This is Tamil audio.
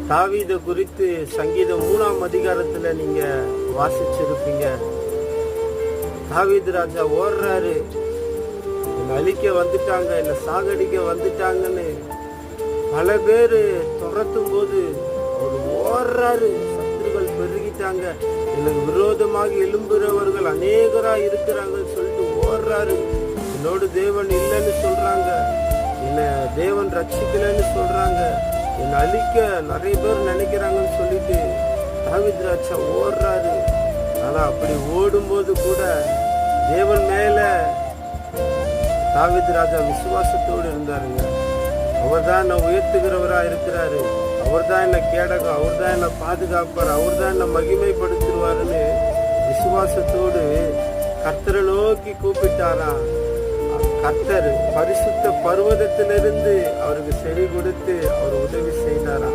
தாவீதை குறித்து சங்கீதம் 3ஆம் அதிகாரத்துல நீங்க வாசிச்சிருப்பீங்க. தாவீது ராஜா ஓடுறாரு, என்னை அழிக்க வந்துட்டாங்க, என்னை சாகடிக்க வந்துட்டாங்கன்னு பல பேரு துரத்தும் போது அவர் ஓடுறாரு. சத்துருக்கள் பெருகிட்டாங்க, எனக்கு விரோதமாக எழும்புறவர்கள் அநேகரா இருக்கிறாங்கன்னு சொல்லிட்டு ஓடுறாரு. என்னோடு தேவன் இல்லைன்னு சொல்றாங்க, என்னை தேவன் ரட்சிக்கலன்னு சொல்றாங்க, என்னை அழிக்க நிறைய பேர் நினைக்கிறாங்கன்னு சொல்லிட்டு தாவீது ராஜா ஓடுறாரு. ஆனா அப்படி ஓடும்போது கூட தேவன் மேல தாவீது ராஜா விசுவாசத்தோடு இருந்தாருங்க. அவர் தான் என்னை உயர்த்துகிறவரா இருக்கிறாரு, அவர் தான் என்னை கேடகம், அவர் தான் என்னை பாதுகாப்பார், அவர் தான் என்னை மகிமைப்படுத்திடுவாருன்னு விசுவாசத்தோடு கர்த்தரை நோக்கி கூப்பிட்டாரா. கர்த்தர் பரிசுத்த பர்வதத்திலிருந்து அவருக்கு செவி கொடுத்து அவர் உதவி செய்தாரா.